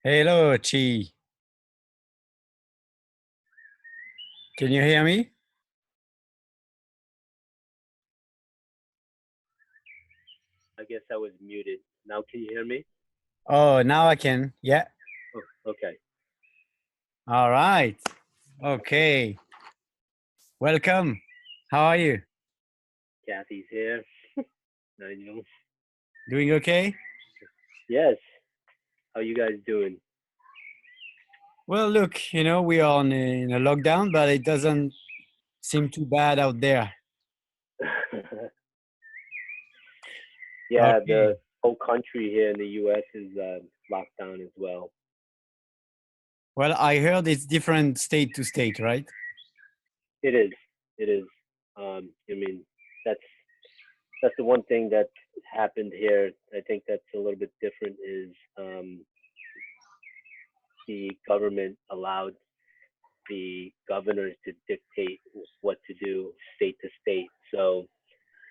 Hello, Chi. Can you hear me? I guess I was muted. Now can you hear me? Oh, now I can. Yeah. Oh, okay. All right. Okay. Welcome. How are you? Kathy's here. I know. Doing okay? Yes. How you guys doing? Well, look, we are in a lockdown, but it doesn't seem too bad out there. Yeah, Okay. the whole country here in the U.S. is locked down as well. Well, I heard it's different state to state, right? It is. It is. I mean, that's that's the one thing that happened here. I think that's a little bit different is the government allowed the governors to dictate what to do state to state. So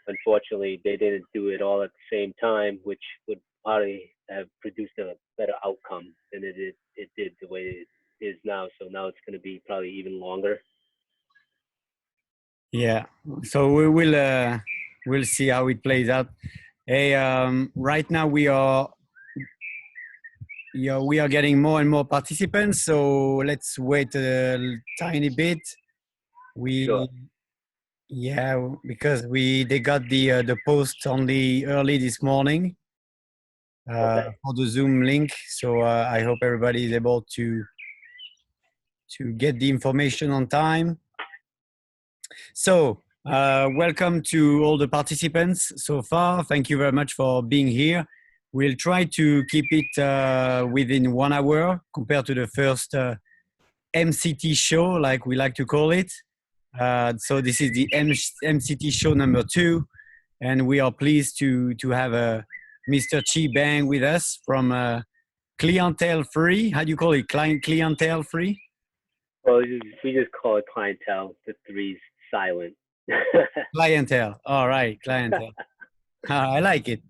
unfortunately, they didn't do it all at the same time, which would probably have produced a better outcome than it did the way it is now. So now it's going to be probably even longer. Yeah. So we'll see how it plays out. Hey, right now we are getting more and more participants, so let's wait a tiny bit. Sure. We Yeah, because they got the post only early this morning Okay. for the Zoom link. So I hope everybody is able to get the information on time. So welcome to all the participants so far. Thank you very much for being here. We'll try to keep it within 1 hour compared to the first MCT show, like we like to call it. So this is the MCT show number 2. And we are pleased to have Mr. Chi Bang with us from Clientel3. How do you call it? Clientel3? Well, we just call it clientele. The three's silent. Clientele. All right, clientele. I like it.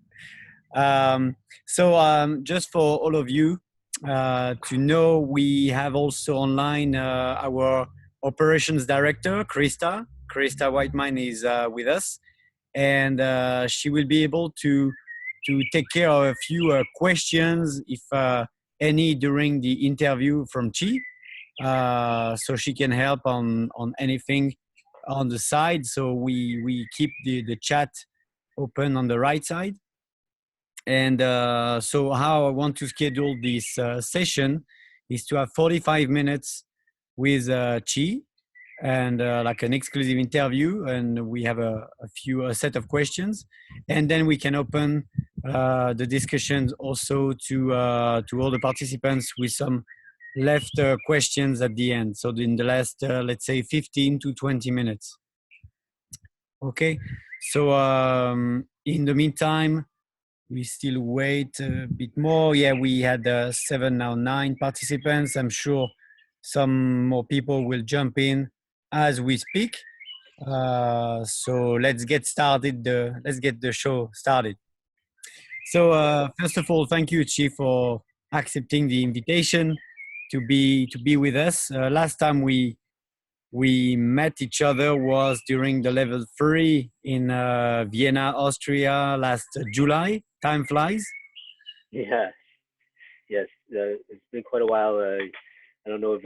So just for all of you to know, we have also online our operations director, Krista. Krista Whitemine is with us, and she will be able to take care of a few questions, if any, during the interview from Chi, so she can help on anything on the side. So we keep the chat open on the right side. And so how I want to schedule this session is to have 45 minutes with Chi, and like an exclusive interview, and we have a set of questions, and then we can open the discussions also to all the participants with some left questions at the end. So in the last let's say 15 to 20 minutes. Okay. So in the meantime, we still wait a bit more. Yeah, we had 7, now 9 participants. I'm sure some more people will jump in as we speak. So let's get started. Let's get the show started. So first of all, thank you, Chief, for accepting the invitation to be with us. Last time we met each other was during the level 3 in Vienna, Austria, last July. Time flies. Yeah. Yes. It's been quite a while. I don't know if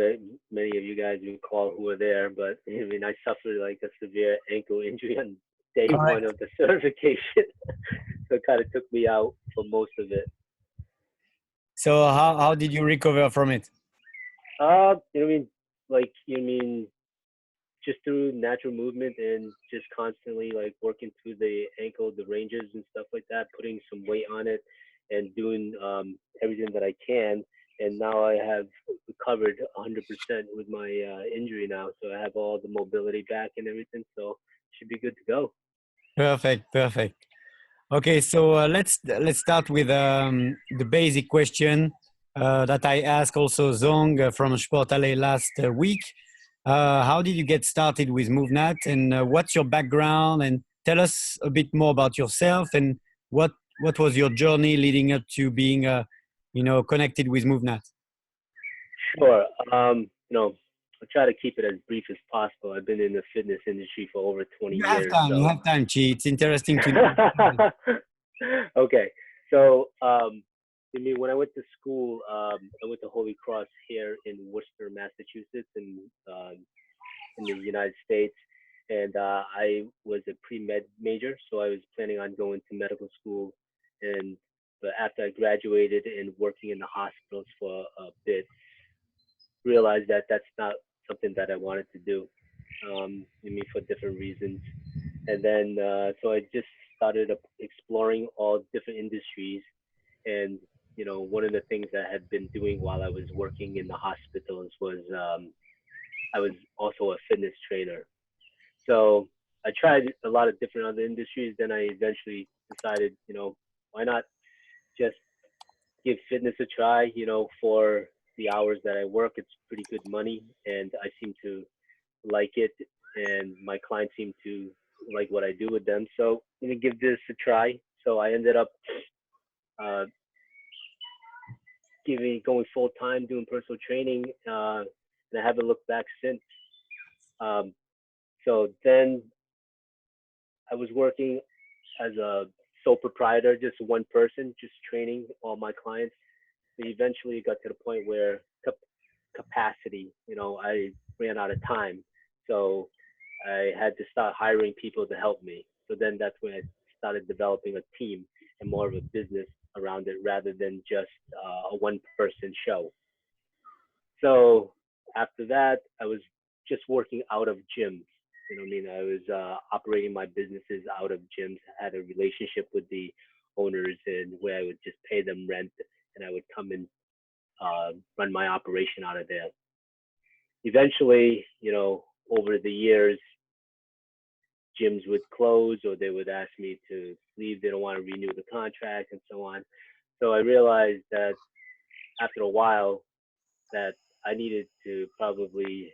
many of you guys recall who were there, but I mean, I suffered like a severe ankle injury on day one Correct. of the certification, so it kind of took me out for most of it. So how did you recover from it? I mean, like you mean just through natural movement and just constantly like working through the ankle, the ranges and stuff like that, putting some weight on it and doing everything that I can. And now I have recovered 100% with my injury now. So I have all the mobility back and everything. So should be good to go. Perfect, perfect. Okay, so let's start with the basic question that I asked also Zong from Sportale last week. How did you get started with MovNat, and what's your background? And tell us a bit more about yourself and what was your journey leading up to being connected with MovNat. Sure. I'll try to keep it as brief as possible. I've been in the fitness industry for over 20 You have years, time. You so. have time, Chi. It's interesting to know. Okay. So, I mean, when I went to school, I went to Holy Cross here in Worcester, Massachusetts, in the United States, and I was a pre-med major, so I was planning on going to medical school, and but after I graduated and working in the hospitals for a bit, realized that that's not something that I wanted to do. I mean, for different reasons. And then, so I just started exploring all different industries. And, one of the things that I had been doing while I was working in the hospitals was I was also a fitness trainer. So I tried a lot of different other industries. Then I eventually decided, why not just give fitness a try, for the hours that I work. It's pretty good money, and I seem to like it, and my clients seem to like what I do with them. So I'm gonna give this a try. So I ended up uh, going full time doing personal training, and I haven't looked back since. Um, so then I was working as a sole proprietor, just one person, just training all my clients. But eventually, it got to the point where capacity, I ran out of time. So I had to start hiring people to help me. So then that's when I started developing a team and more of a business around it rather than just a one person show. So after that, I was just working out of gyms. I mean, I was operating my businesses out of gyms. I had a relationship with the owners and where I would just pay them rent and I would come and run my operation out of there. Eventually, over the years, gyms would close or they would ask me to leave. They don't want to renew the contract and so on. So I realized that after a while that I needed to probably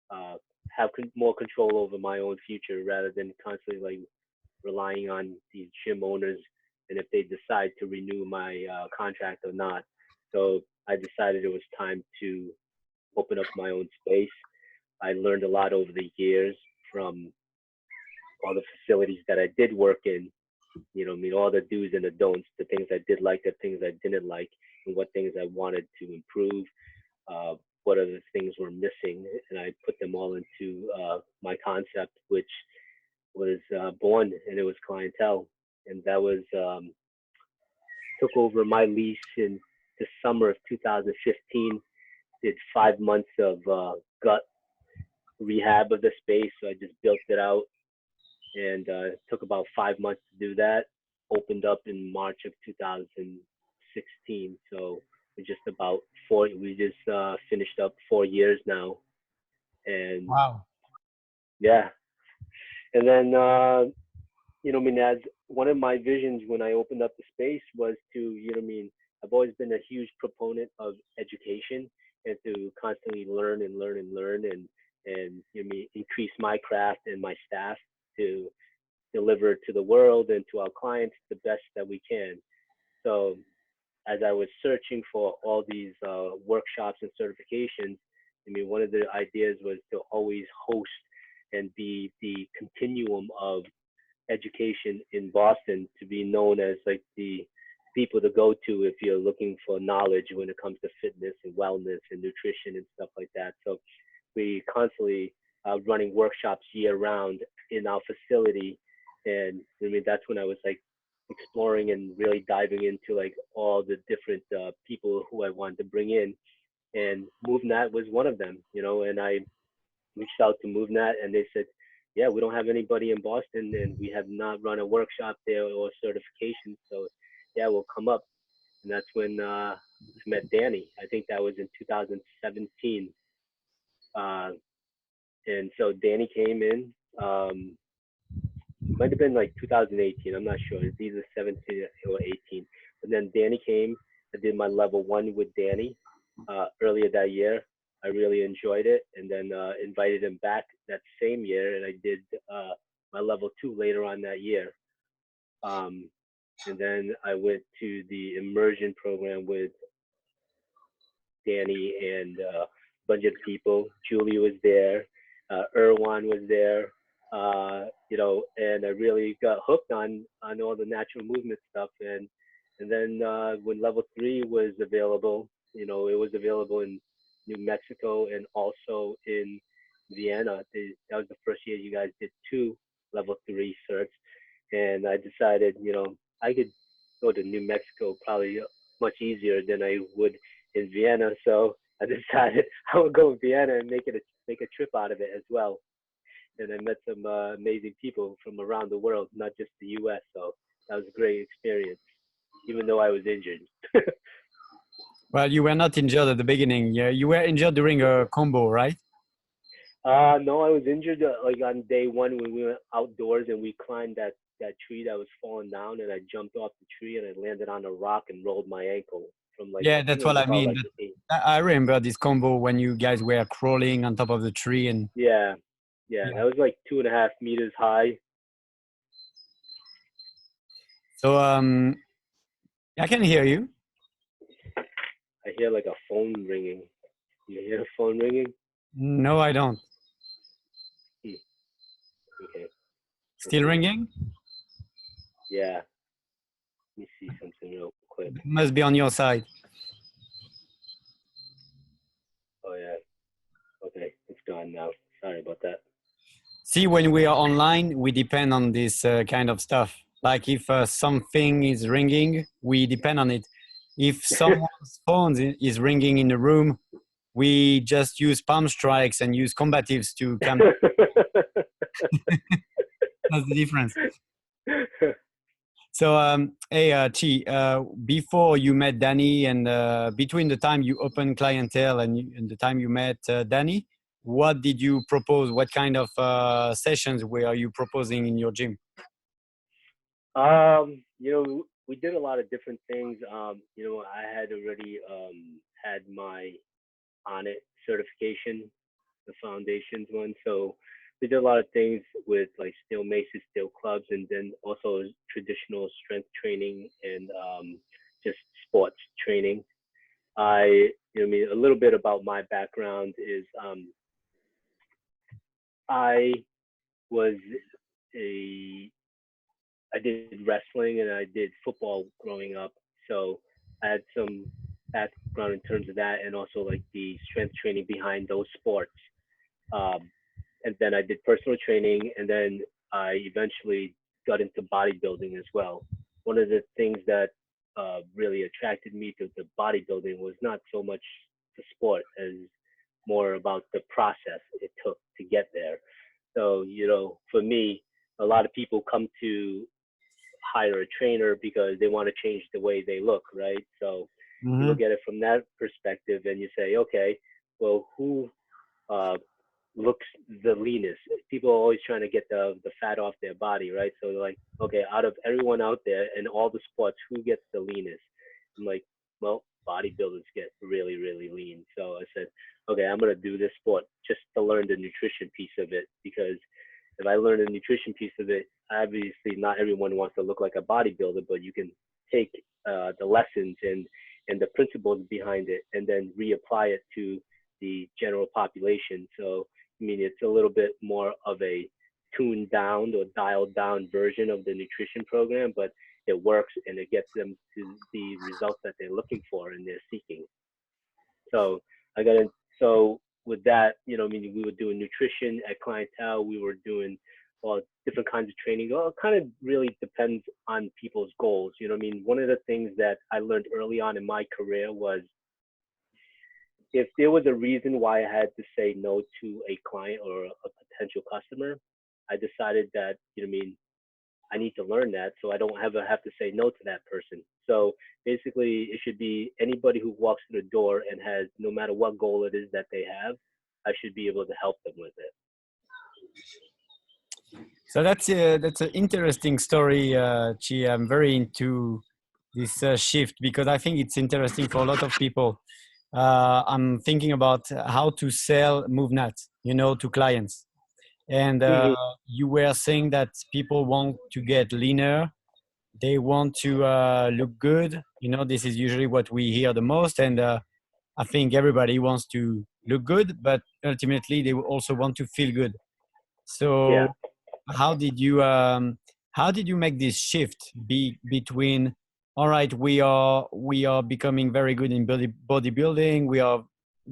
uh, have more control over my own future rather than constantly like relying on these gym owners and if they decide to renew my contract or not. So I decided it was time to open up my own space. I learned a lot over the years from all the facilities that I did work in, I mean, all the do's and the don'ts, the things I did like, the things I didn't like, and what things I wanted to improve, what other things were missing, and I put them all into my concept, which was born, and it was Clientel, and that was took over my lease in the summer of 2015. Did 5 months of gut rehab of the space, so I just built it out and took about 5 months to do that. Opened up in March of 2016, so we're just about four. We just finished up 4 years now, and Wow. yeah, and then I mean, as one of my visions when I opened up the space was to, I mean, I've always been a huge proponent of education and to constantly learn and learn and learn and I mean increase my craft and my staff to deliver to the world and to our clients the best that we can. So as I was searching for all these workshops and certifications, I mean, one of the ideas was to always host and be the continuum of education in Boston to be known as like the people to go to if you're looking for knowledge when it comes to fitness and wellness and nutrition and stuff like that. So we constantly running workshops year round in our facility, and I mean that's when I was like exploring and really diving into like all the different people who I wanted to bring in, and MovNat was one of them, and I reached out to MovNat and they said, yeah, we don't have anybody in Boston and we have not run a workshop there or certification. So yeah, we'll come up. And that's when I met Danny. I think that was in 2017. Uh, and so Danny came in. Might have been like 2018. I'm not sure. It's either 17 or 18. But then Danny came. I did my level one with Danny earlier that year. I really enjoyed it, and then invited him back that same year, and I did my level two later on that year. Um, and then I went to the immersion program with Danny and a bunch of people. Julie was there, Erwan was there, and I really got hooked on all the natural movement stuff. And then when level 3 was available, it was available in New Mexico and also in Vienna. That was the first year you guys did 2 level 3 certs, and I decided, I could go to New Mexico probably much easier than I would in Vienna. So I decided I would go to Vienna and make a trip out of it as well. And I met some amazing people from around the world, not just the U.S. So that was a great experience, even though I was injured. Well, you were not injured at the beginning. Yeah, you were injured during a combo, right? No, I was injured like on day 1 when we went outdoors and we climbed that tree that was falling down, and I jumped off the tree and I landed on a rock and rolled my ankle from like, Yeah, I think that's it was what I about mean. like 8. I remember this combo when you guys were crawling on top of the tree and Yeah, yeah, yeah. that was like 2.5 meters high. So I can hear you. I hear like a phone ringing. You hear a phone ringing? No, I don't. Hmm. Okay. Still ringing? Yeah. Let me see something real quick. It must be on your side. Oh yeah. Okay, it's gone now. Sorry about that. See, when we are online, we depend on this kind of stuff. Like if something is ringing, we depend on it. If someone's phone is ringing in the room, we just use palm strikes and use combatives to come. That's the difference. So, hey, Chi, before you met Danny and between the time you opened Clientele and the time you met Danny, what did you propose? What kind of sessions were you proposing in your gym? We did a lot of different things. I had already had my on it certification, the foundations one. So we did a lot of things with like steel maces, steel clubs, and then also traditional strength training and just sports training. A little bit about my background is I was a I did wrestling and I did football growing up. So I had some background in terms of that and also like the strength training behind those sports. Um, and then I did personal training, and then I eventually got into bodybuilding as well. One of the things that really attracted me to the bodybuilding was not so much the sport as more about the process it took to get there. So, for me, a lot of people come to hire a trainer because they want to change the way they look, right? So you Mm-hmm. look at it from that perspective and you say, okay, well, who uh, looks the leanest? People are always trying to get the fat off their body, right? So they're like, okay, out of everyone out there in all the sports, who gets the leanest? I'm like, well, bodybuilders get really, really lean. So I said, okay, I'm gonna do this sport just to learn the nutrition piece of it, because if I learn the nutrition piece of it, obviously not everyone wants to look like a bodybuilder, but you can take the lessons and the principles behind it and then reapply it to the general population. So, it's a little bit more of a tuned down or dialed down version of the nutrition program, but it works and it gets them to the results that they're looking for and they're seeking. So I got in. So with that, we were doing nutrition at Clientele. We were doing all different kinds of training. Well, it kind of really depends on people's goals. One of the things that I learned early on in my career was if there was a reason why I had to say no to a client or a potential customer, I decided that, I need to learn that so I don't have to say no to that person. So basically, it should be anybody who walks through the door and has, no matter what goal it is that they have, I should be able to help them with it. So that's an interesting story, Chi. I'm very into this shift because I think it's interesting for a lot of people. I'm thinking about how to sell MovNat, to clients. And Mm-hmm. you were saying that people want to get leaner, they want to look good. This is usually what we hear the most. And I think everybody wants to look good, but ultimately they also want to feel good. Yeah. So how did you make this shift between, all right, we are becoming very good in bodybuilding, we are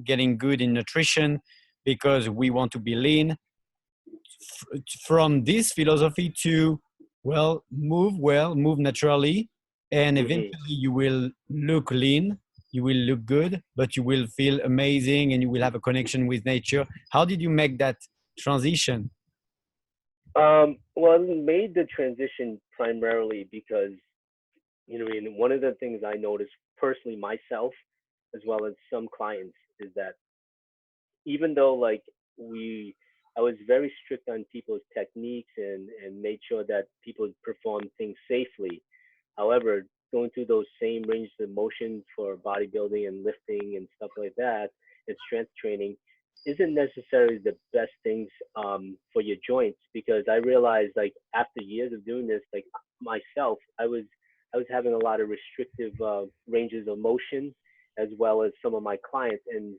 getting good in nutrition because we want to be lean, from this philosophy to, well, move naturally, and Hmm. eventually you will look lean, you will look good, but you will feel amazing and you will have a connection with nature. How did you make that transition? Well, I made the transition primarily because, one of the things I noticed personally myself, as well as some clients, is that even though like we I was very strict on people's techniques and made sure that people perform things safely. However, going through those same ranges of motion for bodybuilding and lifting and stuff like that and strength training isn't necessarily the best things for your joints, because I realized like after years of doing this, like myself, I was having a lot of restrictive ranges of motion as well as some of my clients, and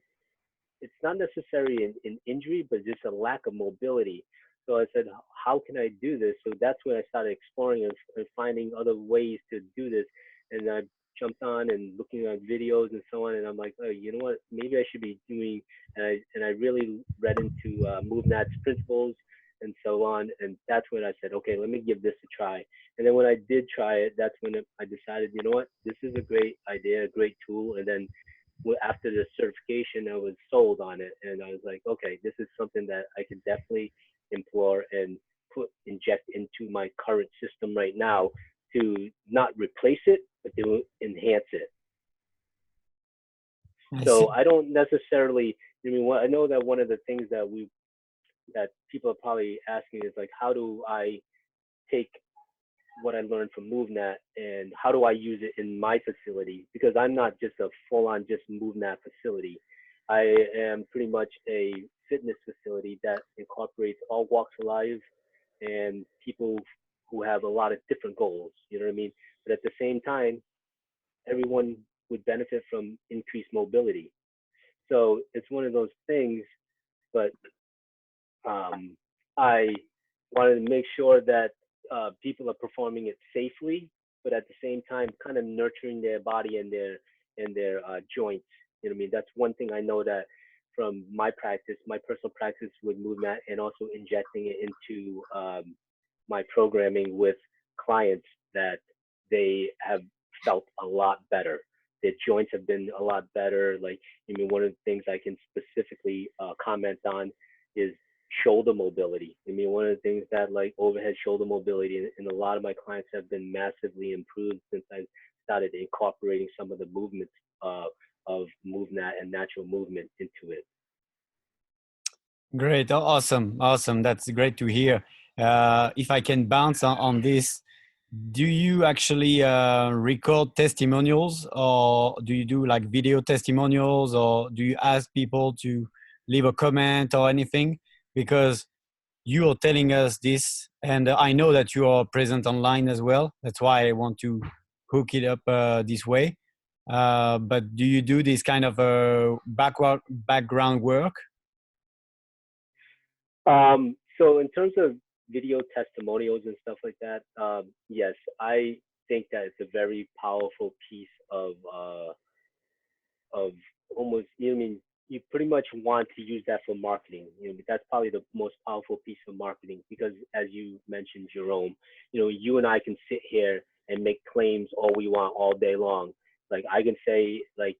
it's not necessarily an injury, but just a lack of mobility. So I said, how can I do this? So that's when I started exploring and finding other ways to do this. And I jumped on and looking at videos and so on. And I'm like, oh, you know what? Maybe I should be doing. And I really read into MovNat's principles and so on. And that's when I said, okay, let me give this a try. And then when I did try it, that's when I decided, you know what? This is a great idea, a great tool. And then after the certification, I was sold on it, and I was like, okay, this is something that I can definitely implore and inject into my current system right now to not replace it, but to enhance it. I So see. I don't necessarily. I know that one of the things that people are probably asking is like, how do I take what I learned from MovNat and how do I use it in my facility? Because I'm not just a full-on just MovNat facility. I am pretty much a fitness facility that incorporates all walks of life and people who have a lot of different goals. You know what I mean? But at the same time, everyone would benefit from increased mobility. So it's one of those things. But um, I wanted to make sure that people are performing it safely, but at the same time, kind of nurturing their body and their joints. You know what I mean? That's one thing I know that from my practice, my personal practice with movement, and also injecting it into my programming with clients, that they have felt a lot better. Their joints have been a lot better. Like, one of the things I can specifically comment on is shoulder mobility. One of the things that like overhead shoulder mobility, and a lot of my clients have been massively improved since I started incorporating some of the movements of MovNat and natural movement into it. Great. Awesome. That's great to hear. If I can bounce on this, do you actually record testimonials, or do you do like video testimonials, or do you ask people to leave a comment or anything? Because you are telling us this, and I know that you are present online as well. That's why I want to hook it up this way. But do you do this kind of background work? So in terms of video testimonials and stuff like that, yes, I think that it's a very powerful piece of almost, you pretty much want to use that for marketing. That's probably the most powerful piece of marketing, because as you mentioned, Jerome, you and I can sit here and make claims all we want all day long. Like I can say, like,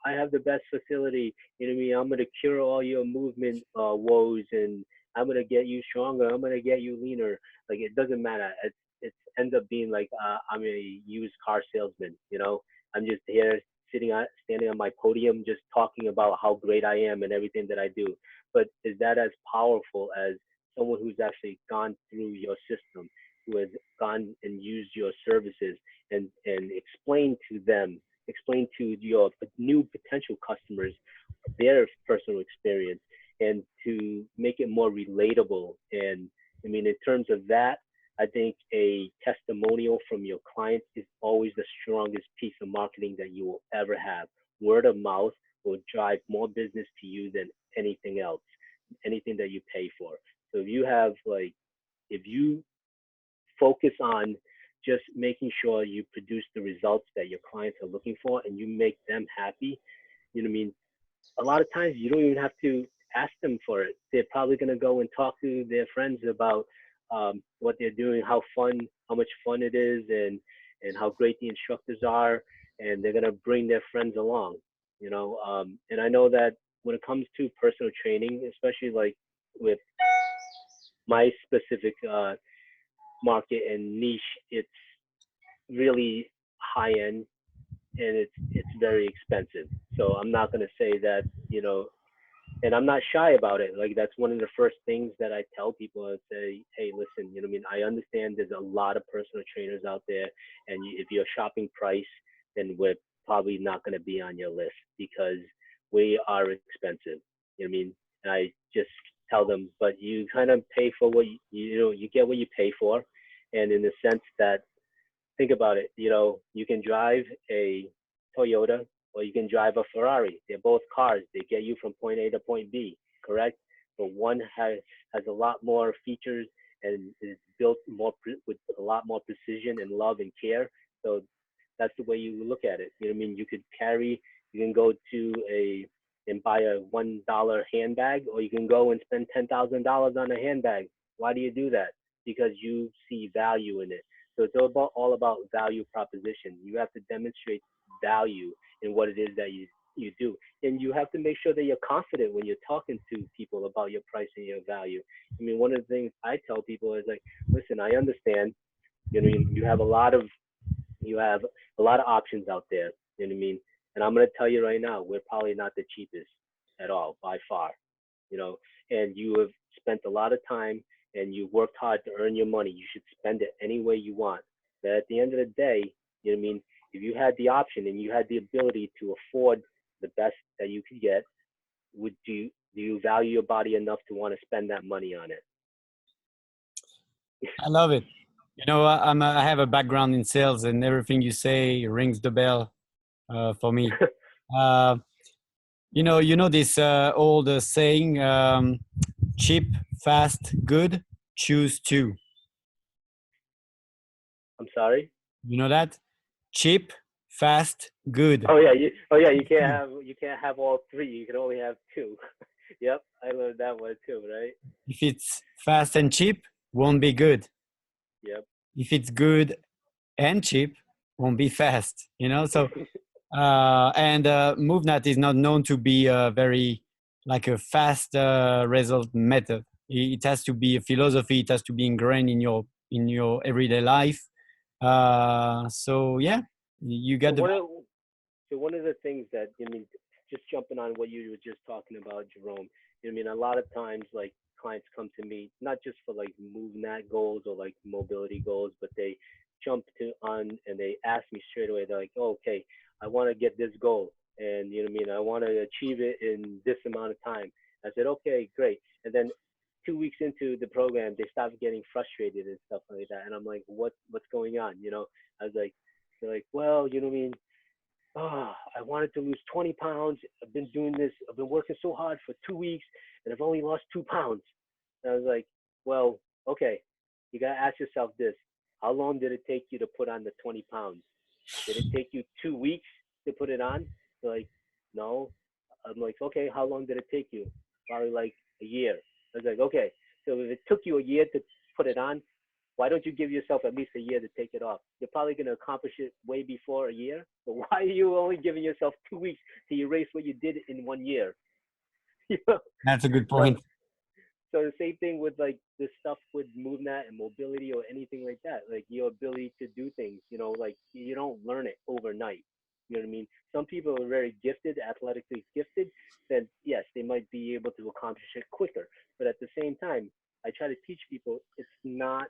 I have the best facility. I'm gonna cure all your movement woes, and I'm gonna get you stronger. I'm gonna get you leaner. Like, it doesn't matter. It ends up being like I'm a used car salesman. I'm just here standing on my podium, just talking about how great I am and everything that I do. But is that as powerful as someone who's actually gone through your system, who has gone and used your services, and explain to your new potential customers their personal experience, and to make it more relatable? And in terms of that, I think a testimonial from your clients is always the strongest piece of marketing that you will ever have. Word of mouth will drive more business to you than anything else, anything that you pay for. So if you have like, if you focus on just making sure you produce the results that your clients are looking for and you make them happy, you know what I mean? A lot of times you don't even have to ask them for it. They're probably going to go and talk to their friends about what they're doing, how much fun it is, and how great the instructors are, and they're going to bring their friends along, you know. And I know that when it comes to personal training, especially like with my specific market and niche, it's really high end and it's very expensive. So I'm not going to say that, you know, and I'm not shy about it. Like that's one of the first things that I tell people. I say, hey, listen, you know what I mean? I understand there's a lot of personal trainers out there, and if you're shopping price, then we're probably not going to be on your list because we are expensive. You know what I mean? And I just tell them, but you kind of pay for what you know, you get what you pay for, and in the sense that think about it. You know, you can drive a Toyota or you can drive a Ferrari. They're both cars. They get you from point A to point B, correct? But one has a lot more features and is built more with a lot more precision and love and care. So that's the way you look at it. You know what I mean? You can go to and buy a $1 handbag, or you can go and spend $10,000 on a handbag. Why do you do that? Because you see value in it. So it's all about value proposition. You have to demonstrate value in what it is that you do. And you have to make sure that you're confident when you're talking to people about your price and your value. I mean, one of the things I tell people is like, listen, I understand, you know, you have a lot of options out there, you know what I mean? And I'm going to tell you right now, we're probably not the cheapest at all by far, you know, and you have spent a lot of time and you worked hard to earn your money. You should spend it any way you want. But at the end of the day, you know what I mean? If you had the option and you had the ability to afford the best that you could get, do you value your body enough to want to spend that money on it? I love it. You know, I have a background in sales, and everything you say rings the bell for me. Uh, you know this old saying, cheap, fast, good. Choose two. I'm sorry. You know that? Cheap, fast, good. Oh yeah, you can't have all three. You can only have two. Yep, I learned that one too, right? If it's fast and cheap, won't be good. Yep. If it's good and cheap, won't be fast. You know, so and MovNat is not known to be a very like a fast result method. It has to be a philosophy. It has to be ingrained in your everyday life. So yeah, you So got the. one of the things that I mean, just jumping on what you were just talking about, Jerome. I mean, a lot of times like clients come to me not just for like MovNat goals or like mobility goals, but they jump to on and they ask me straight away. They're like, oh, okay, I want to get this goal, and you know what I mean. I want to achieve it in this amount of time. I said, okay, great. And then 2 weeks into the program, they start getting frustrated and stuff like that. And I'm like, what's going on? You know, I was like, they're like, well, you know what I mean, I wanted to lose 20 pounds. I've been doing this. I've been working so hard for 2 weeks and I've only lost 2 pounds. And I was like, well, okay, you got to ask yourself this. How long did it take you to put on the 20 pounds? Did it take you 2 weeks to put it on? They're like, no. I'm like, okay, how long did it take you? Probably like a year. I was like, okay, so if it took you a year to put it on, why don't you give yourself at least a year to take it off? You're probably going to accomplish it way before a year. But why are you only giving yourself 2 weeks to erase what you did in 1 year? You know? That's a good So, point. so the same thing with like this stuff with MovNat and mobility or anything like that. Like your ability to do things, you know, like you don't learn it overnight. You know what I mean? Some people are very gifted, athletically gifted, then yes, they might be able to accomplish it quicker. But at the same time, I try to teach people it's not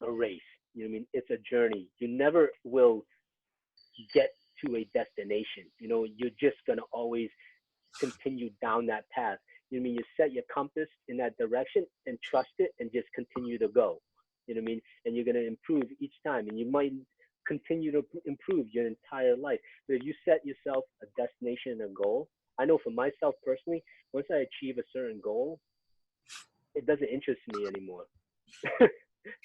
a race. You know what I mean? It's a journey. You never will get to a destination. You know, you're just gonna always continue down that path. You know what I mean? You set your compass in that direction and trust it and just continue to go. You know what I mean? And you're gonna improve each time. And you might continue to improve your entire life. So if you set yourself a destination and a goal, I know for myself personally, once I achieve a certain goal, it doesn't interest me anymore.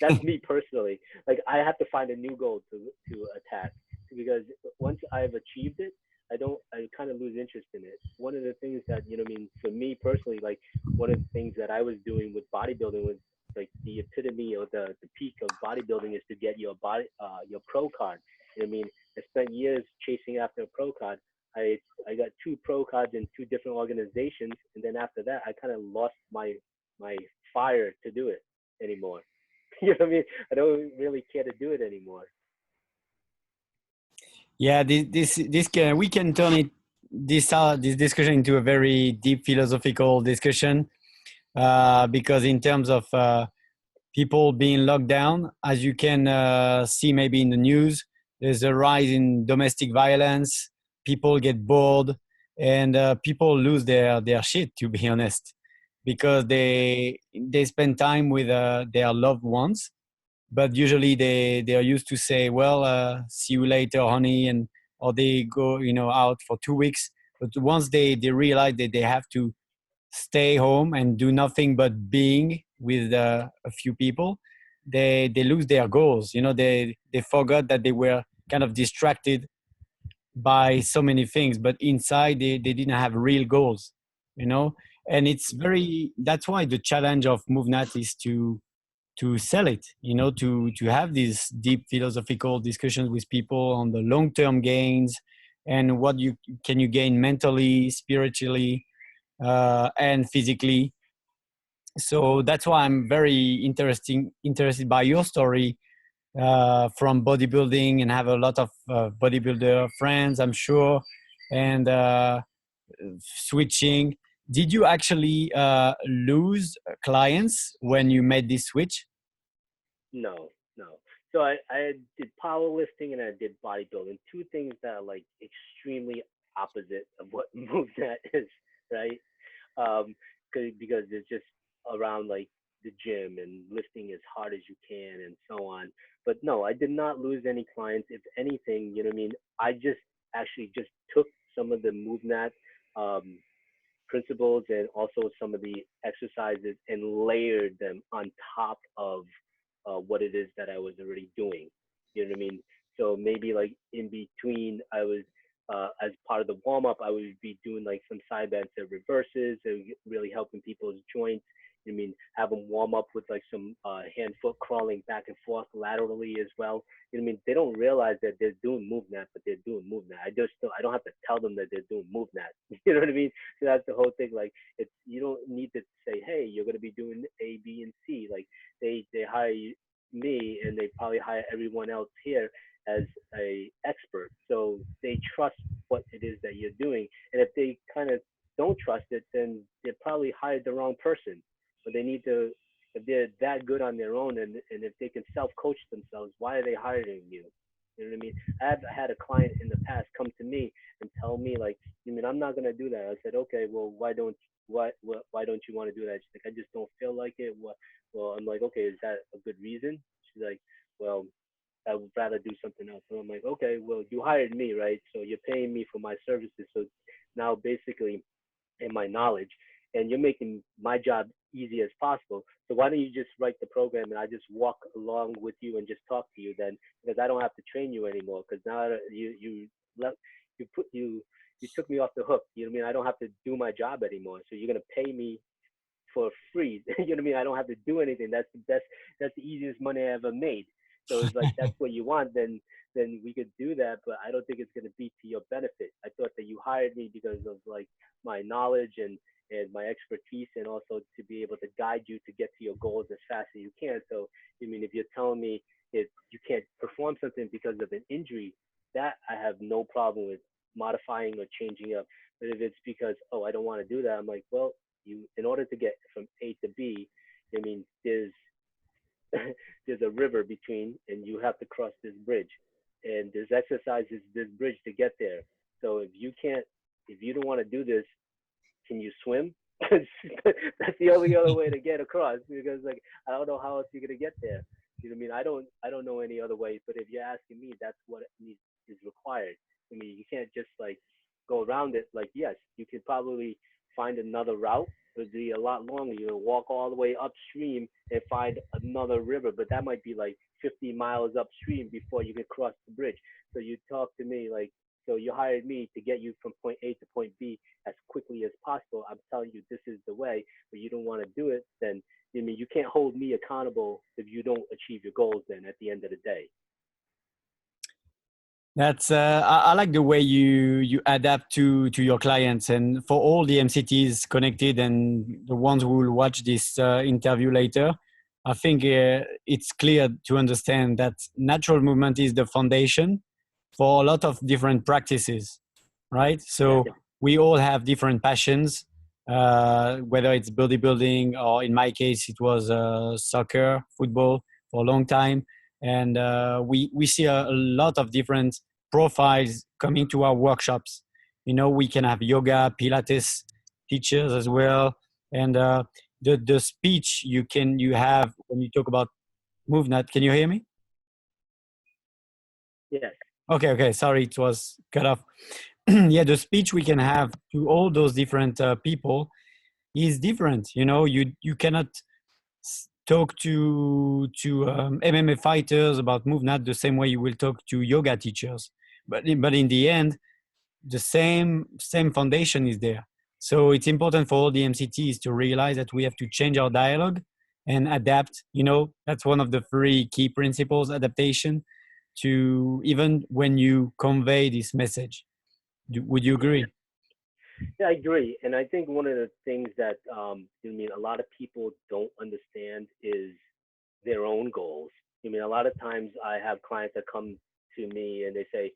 That's me personally. Like I have to find a new goal to attack because once I've achieved it, I kind of lose interest in it. One of the things that, you know what I mean, for me personally, like one of the things that I was doing with bodybuilding was like the epitome or the peak of bodybuilding is to get your pro card. You know what I mean? I spent years chasing after a pro card. I got 2 pro cards in 2 different organizations, and then after that I kind of lost my fire to do it anymore. You know what I mean? I don't really care to do it anymore. Yeah, this can, we can turn it, this discussion into a very deep philosophical discussion, because in terms of people being locked down, as you can see maybe in the news, there's a rise in domestic violence. People get bored, and people lose their shit, to be honest, because they spend time with their loved ones, but usually they are used to say, well, see you later, honey, and or they go, you know, out for 2 weeks. But once they realize that they have to stay home and do nothing but being with a few people, they lose their goals. You know, they forgot that they were kind of distracted by so many things, but inside they didn't have real goals, you know. And it's very, that's why the challenge of MovNat is to sell it, you know, to have these deep philosophical discussions with people on the long term gains and what you can you gain mentally, spiritually, and physically. So that's why I'm very interested by your story, from bodybuilding, and have a lot of bodybuilder friends, I'm sure, and switching. Did you actually lose clients when you made this switch? No, no. So I did powerlifting and I did bodybuilding. 2 things that are like extremely opposite of what MovNat is, right? Um, because it's just around like the gym and lifting as hard as you can and so on. But no, I did not lose any clients. If anything, you know what I mean? I just actually just took some of the MovNat um, principles and also some of the exercises and layered them on top of what it is that I was already doing. You know what I mean? So maybe like in between, I was as part of the warm up, I would be doing like some side bend set reverses, and really helping people's joints. I mean, have them warm up with like some hand foot crawling back and forth laterally as well. You know what I mean? They don't realize that they're doing MovNat, but they're doing MovNat. I don't have to tell them that they're doing MovNat. You know what I mean? So that's the whole thing. Like, it's, you don't need to say, hey, you're gonna be doing A, B, and C. Like, they hire me, and they probably hire everyone else here as a expert. So they trust what it is that you're doing. And if they kind of don't trust it, then they probably hired the wrong person. But they need to, if they're that good on their own, and if they can self-coach themselves, why are they hiring you? You know what I mean? I've had a client in the past come to me and tell me like, you mean I'm not gonna do that? I said, okay, well, why don't you want to do that? She's like, I just don't feel like it. What? Well, I'm like, okay, is that a good reason? She's like, well, I would rather do something else. So I'm like, okay, well, you hired me, right? So you're paying me for my services. So now basically in my knowledge, and you're making my job easy as possible. So why don't you just write the program and I just walk along with you and just talk to you then, because I don't have to train you anymore. Because now let you put you took me off the hook. You know what I mean? I don't have to do my job anymore. So you're gonna pay me for free. You know what I mean? I don't have to do anything. That's the best. That's the easiest money I ever made. So it's like that's what you want. Then we could do that. But I don't think it's gonna be to your benefit. I thought that you hired me because of like my knowledge and my expertise, and also to be able to guide you to get to your goals as fast as you can. So I mean, if you're telling me if you can't perform something because of an injury, that I have no problem with modifying or changing up. But if it's because, oh, I don't want to do that, I'm like, well, you, in order to get from A to B, I mean, there's a river between, and you have to cross this bridge, and there's exercises this bridge to get there. So if you don't want to do this, can you swim? That's the only other way to get across, because like I don't know how else you're gonna get there. You know what I mean? I don't know any other way. But if you're asking me, that's what is required. I mean, you can't just like go around it. Like, yes, you could probably find another route. It would be a lot longer. You know, walk all the way upstream and find another river, but that might be like 50 miles upstream before you can cross the bridge. So you talk to me like, so you hired me to get you from point A to point B as quickly as possible. I'm telling you this is the way, but you don't want to do it, then I mean you can't hold me accountable if you don't achieve your goals. Then at the end of the day, That's I like the way you adapt to your clients, and for all the MCTs connected and the ones who will watch this interview later, I think it's clear to understand that natural movement is the foundation for a lot of different practices, right? yeah, So we all have different passions, whether it's bodybuilding or in my case it was soccer, football for a long time, and we see a lot of different profiles coming to our workshops. You know, we can have yoga, Pilates teachers as well, and the speech you have when you talk about MovNat. Can you hear me? yes, Okay. Sorry, it was cut off. Yeah, the speech we can have to all those different people is different. You know, you cannot talk to MMA fighters about MovNat the same way you will talk to yoga teachers. But in the end, the same foundation is there. So it's important for all the MCTs to realize that we have to change our dialogue and adapt. You know, that's one of the three key principles: adaptation to even when you convey this message. Would you yeah. agree? Yeah, I agree. And I think one of the things that I mean a lot of people don't understand is their own goals. I mean, a lot of times I have clients that come to me and they say,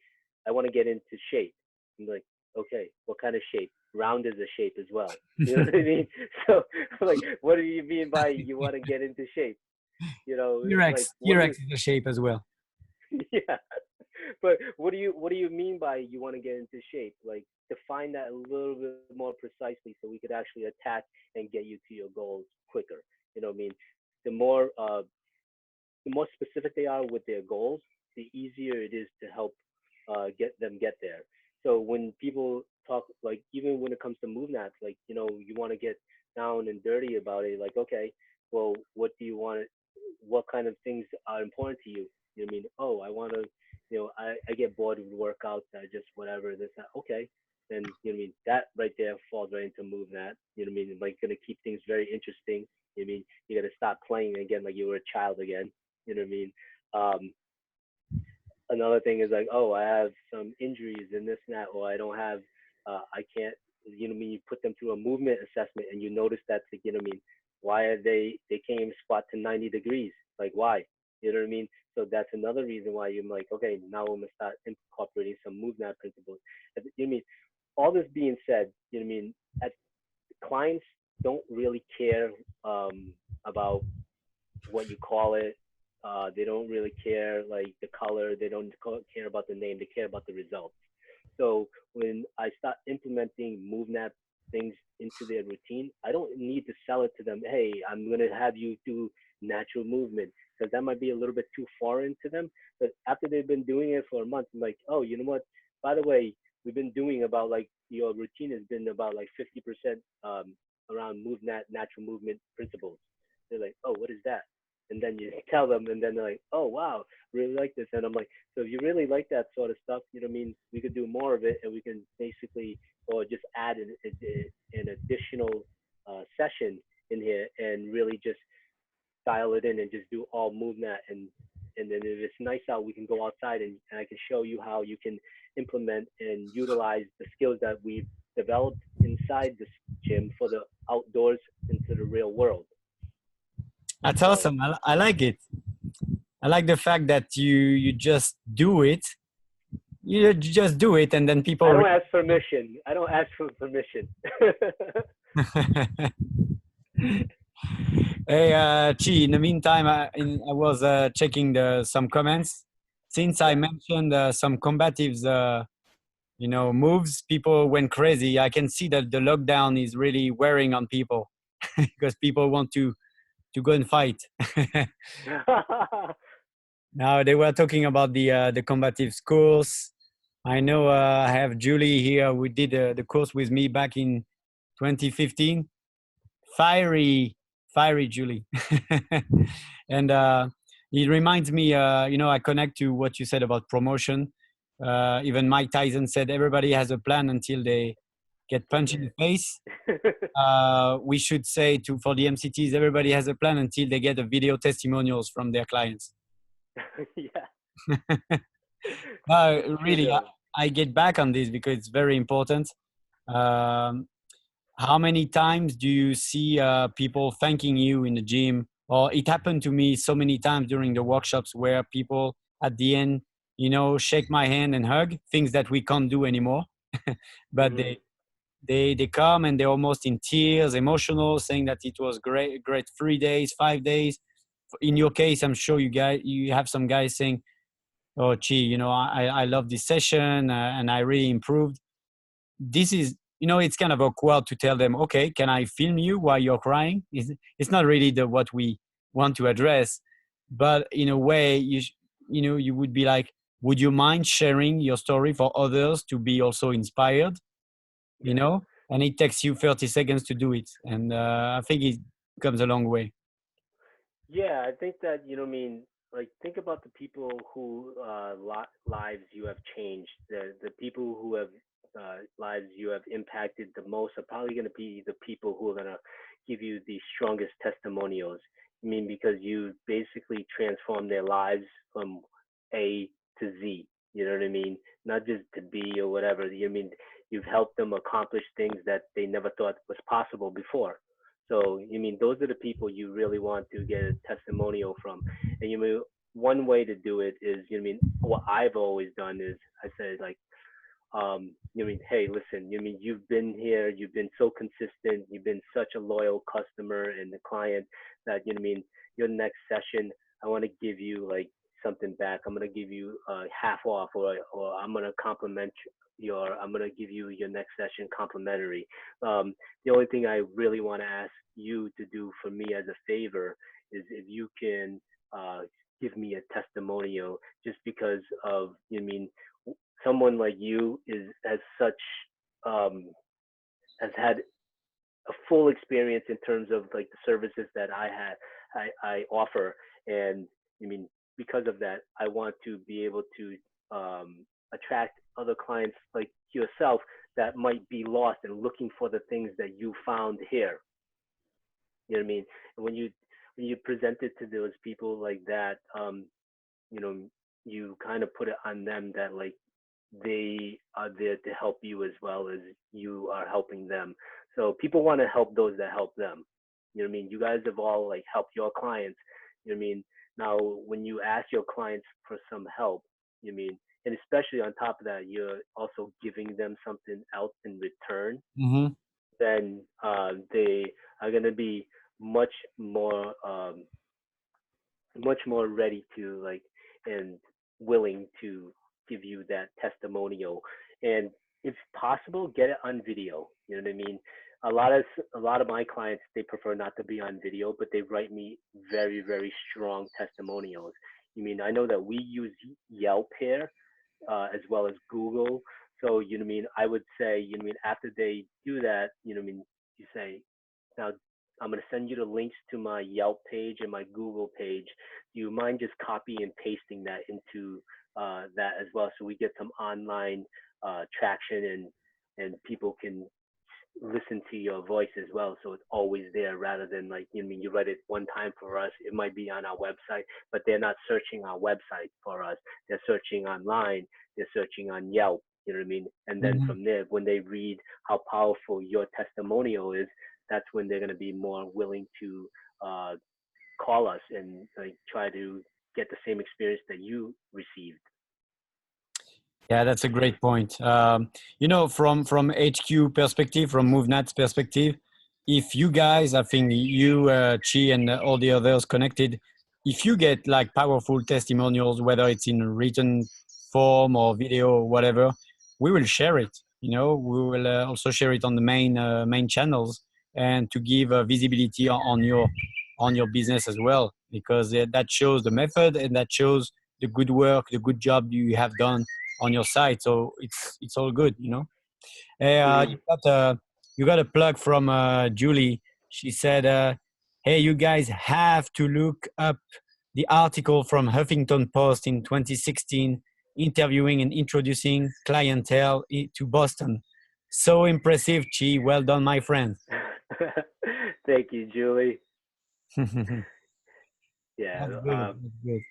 I want to get into shape. I'm like, okay, what kind of shape? Round is a shape as well. You know what I mean? So like, what do you mean by you want to get into shape? You know, like what do T-Rex is a shape as well. yeah. But what do you mean by you want to get into shape? Like define that a little bit more precisely so we could actually attack and get you to your goals quicker. You know what I mean? The more uh the more specific they are with their goals, the easier it is to help get there. So when people talk, like even when it comes to MovNats, like you know you want to get down and dirty about it, like okay, well what do you want? What kind of things are important to you? You know what I mean? Oh, I want to, you know, I get bored with workouts. I just whatever this that. Okay, then you know what I mean. That right there falls right into MovNat. You know what I mean? Like gonna keep things very interesting. You know what I mean? You got to stop playing again like you were a child again. You know what I mean? Um, Another thing is like, oh, I have some injuries and this and that, or I don't have, I can't, you know what I mean? You put them through a movement assessment and you notice that, you know what I mean? Why are they can't even squat to 90 degrees? Like, why? You know what I mean? So that's another reason why you're like, okay, now I'm going to start incorporating some MovNat principles. You know what I mean? All this being said, you know what I mean? At, clients don't really care about what you call it. They don't really care like the color. They don't care about the name. They care about the results. So when I start implementing MovNat things into their routine, I don't need to sell it to them. Hey, I'm gonna have you do natural movement because that might be a little bit too foreign to them. But after they've been doing it for a month, I'm like, oh, you know what? By the way, we've been doing about like your routine has been about like 50% around MovNat natural movement principles. They're like, oh, what is that? And then you tell them, and then they're like, "Oh wow, really like this." And I'm like, "So if you really like that sort of stuff, you know what I mean? We could do more of it, and we can basically, or just add an additional session in here, and really just dial it in and just do all MovNat. And then if it's nice out, we can go outside and I can show you how you can implement and utilize the skills that we've developed inside this gym for the outdoors into the real world." That's So awesome. I like it. I like the fact that you just do it. You just do it, and then I people. don't ask permission. I don't ask for permission. Hey, Chi. In the meantime, I was checking some comments. Since I Yeah. mentioned some combatives, you know, moves, people went crazy. I can see that the lockdown is really wearing on people because people want to to go and fight. Now they were talking about the combative course. I know I have Julie here who did the course with me back in 2015. Fiery, fiery Julie. And it reminds me, I connect to what you said about promotion. Even Mike Tyson said everybody has a plan until they get punched in the face. We should say for the MCTs, everybody has a plan until they get a video testimonials from their clients. Yeah. Really, I get back on this because it's very important. How many times do you see people thanking you in the gym? Or it happened to me so many times during the workshops where people at the end, shake my hand and hug, things that we can't do anymore. But they come and they're almost in tears, emotional, saying that it was great 3 days, 5 days. In your case, I'm sure you have some guys saying, "Oh, gee, I love this session and I really improved." This is, it's kind of awkward to tell them, "Okay, can I film you while you're crying?" It's not really what we want to address, but in a way, you would be like, "Would you mind sharing your story for others to be also inspired?" And it takes you 30 seconds to do it, and I think it comes a long way. Yeah, I think that, like think about the people who lives you have changed. The people who have lives you have impacted the most are probably going to be the people who are going to give you the strongest testimonials. Because you basically transform their lives from A to Z. You know what I mean? Not just to B or whatever. You've helped them accomplish things that they never thought was possible before. So those are the people you really want to get a testimonial from. And one way to do it is, what I've always done is I said, like, hey, listen, you've been here, you've been so consistent, you've been such a loyal customer and the client that, your next session, I want to give you like something back. I'm going to give you half off, or I'm going to I'm going to give you your next session complimentary. The only thing I really want to ask you to do for me as a favor is if you can give me a testimonial, just because of, someone like you has had a full experience in terms of like the services that I offer. And because of that, I want to be able to attract other clients like yourself that might be lost and looking for the things that you found here. You know what I mean? And when you present it to those people like that, you kind of put it on them that like they are there to help you as well as you are helping them. So people want to help those that help them. You know what I mean? You guys have all like helped your clients. You know what I mean? Now, when you ask your clients for some help, and especially on top of that, you're also giving them something else in return, then they are going to be much more ready to like and willing to give you that testimonial. And if possible, get it on video. You know what I mean? A lot of my clients, they prefer not to be on video, but they write me very, very strong testimonials. I know that we use Yelp here, as well as Google. So, I would say, after they do that, you say, now I'm going to send you the links to my Yelp page and my Google page. Do you mind just copy and pasting that into that as well, so we get some online traction and people can listen to your voice as well, so it's always there, rather than like, you write it one time for us, it might be on our website, but they're not searching our website for us, they're searching online, they're searching on Yelp. You know what I mean? And then from there, when they read how powerful your testimonial is, that's when they're going to be more willing to call us and like try to get the same experience that you received. Yeah, that's a great point. From HQ perspective, from MovNat's perspective, if you guys, I think you, Chi, and all the others connected, if you get like powerful testimonials, whether it's in written form or video or whatever, we will share it. We will also share it on the main channels, and to give visibility on on your business as well, because that shows the method and that shows the good work, the good job you have done on your site. So it's all good, you know. Mm. You got a plug from Julie. She said, "Hey, you guys have to look up the article from Huffington Post in 2016, interviewing and introducing clientele to Boston. So impressive, Chi. Well done, my friend." Thank you, Julie. That's Yeah. good. That's good.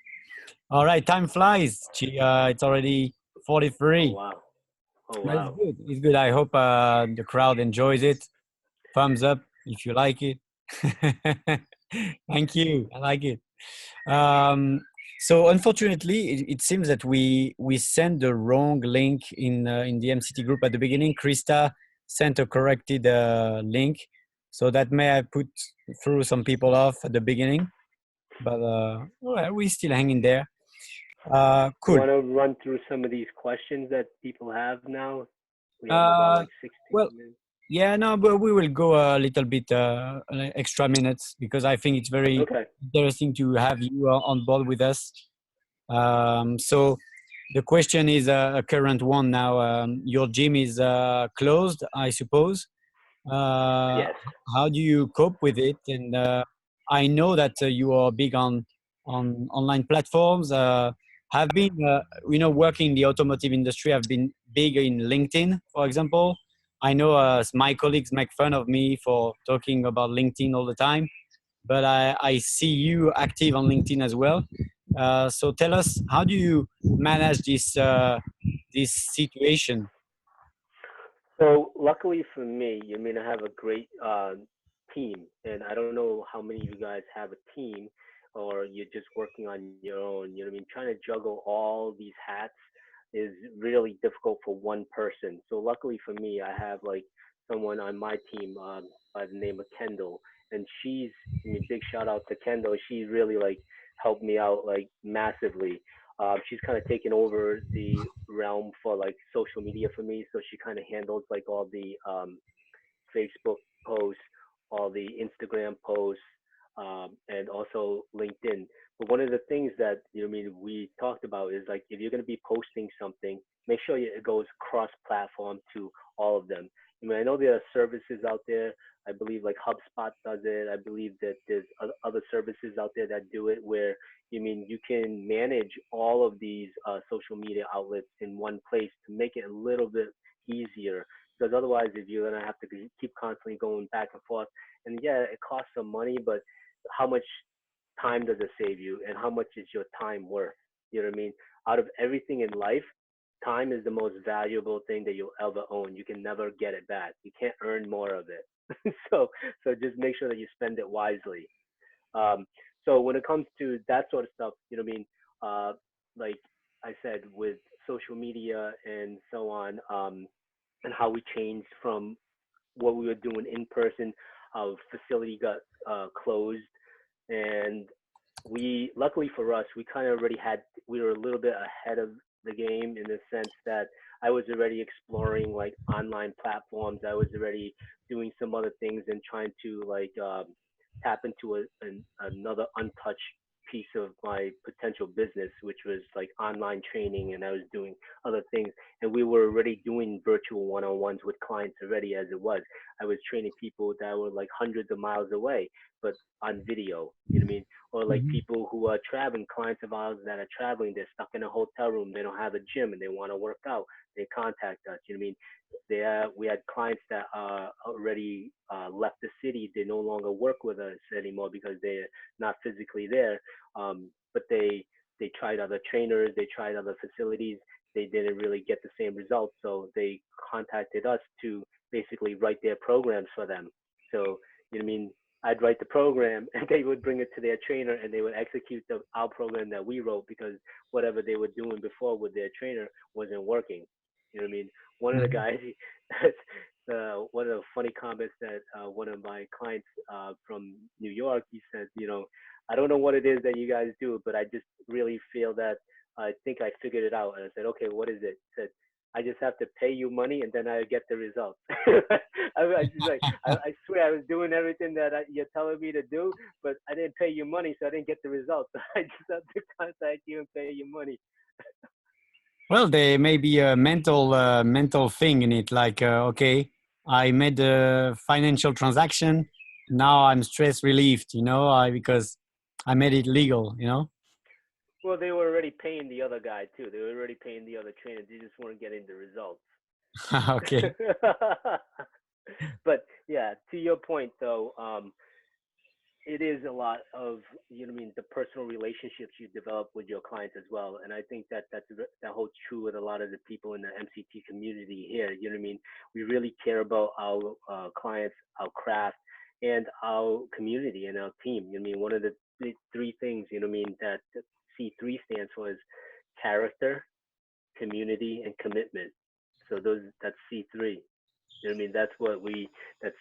All right, time flies, Chi. It's already Oh 43. wow. Oh But it's wow. good. It's good. I hope the crowd enjoys it. Thumbs up if you like it. Thank you. I like it. So unfortunately, it seems that we sent the wrong link in the MCT group at the beginning. Krista sent a corrected link, so that may have put through some people off at the beginning. But well, we still hanging there. You Cool. want to run through some of these questions that people have now? We have about Uh, like 16 well, minutes. yeah, no, but we will go a little bit extra minutes because I think it's very Okay. interesting to have you on board with us. So the question is a current one now. Your gym is closed, I suppose. Uh, Yes. how do you cope with it? And I know that you are big on online platforms. Have been, working in the automotive industry. I've been big in LinkedIn, for example. I know my colleagues make fun of me for talking about LinkedIn all the time, but I see you active on LinkedIn as well. So tell us, how do you manage this situation? So luckily for me, I mean, I have a great team, and I don't know how many of you guys have a team, or you're just working on your own. You know what I mean? Trying to juggle all these hats is really difficult for one person. So luckily for me, I have like someone on my team by the name of Kendall, and I mean, big shout out to Kendall. She really like helped me out like massively. She's kind of taken over the realm for like social media for me. So she kind of handles like all the Facebook posts, all the Instagram posts, and also LinkedIn. But one of the things that I mean we talked about is like if you're going to be posting something, make sure it goes cross-platform to all of them. I mean, I know there are services out there. I believe like HubSpot does it. I believe that there's other services out there that do it where you can manage all of these social media outlets in one place to make it a little bit easier because otherwise if you're going to have to keep constantly going back and forth and yeah it costs some money but how much time does it save you and how much is your time worth? You know what I mean? Out of everything in life, time is the most valuable thing that you'll ever own. You can never get it back. You can't earn more of it. So just make sure that you spend it wisely. um, so when it comes to that sort of stuff, you know what I mean? Like I said, with social media and so on, and how we changed from what we were doing in person. Our facility got closed, and we luckily for us, we kind of already had we were a little bit ahead of the game in the sense that I was already exploring like online platforms. I was already doing some other things and trying to like tap into another untouched piece of my potential business, which was like online training, and I was doing other things. And we were already doing virtual one-on-ones with clients already as it was. I was training people that were like hundreds of miles away, but on video. You know what I mean? Or like Mhm. people who are traveling, clients of ours that are traveling, they're stuck in a hotel room, they don't have a gym and they want to work out, they contact us. You know what I mean? We had clients that already left the city. They no longer work with us anymore because they're not physically there. But they tried other trainers, they tried other facilities. They didn't really get the same results, so they contacted us to basically write their programs for them. So you know what I mean? I'd write the program and they would bring it to their trainer and they would execute our program that we wrote because whatever they were doing before with their trainer wasn't working. You know what I mean? One of the Mhm. guys, one of the funny comments that one of my clients from New York, he said, I don't know what it is that you guys do, but I just really feel that I think I figured it out. And I said, okay, what is it? He said, I just have to pay you money and then I get the results. I swear I was doing everything that you're telling me to do, but I didn't pay you money, so I didn't get the results. I just have to contact you and pay you money. Well, there may be a mental thing in it. Like, okay, I made a financial transaction. Now I'm stress relieved, because I made it legal, Well, they were already paying the other guy too. They were already paying the other trainer. They just weren't getting the results. Okay. But yeah, to your point though, it is a lot of the personal relationships you develop with your clients as well, and I think that that holds true with a lot of the people in the MCT community here. We really care about our clients, our craft, and our community and our team. One of the three things that C3 stands for is character, community, and commitment. So that's C3. That's that's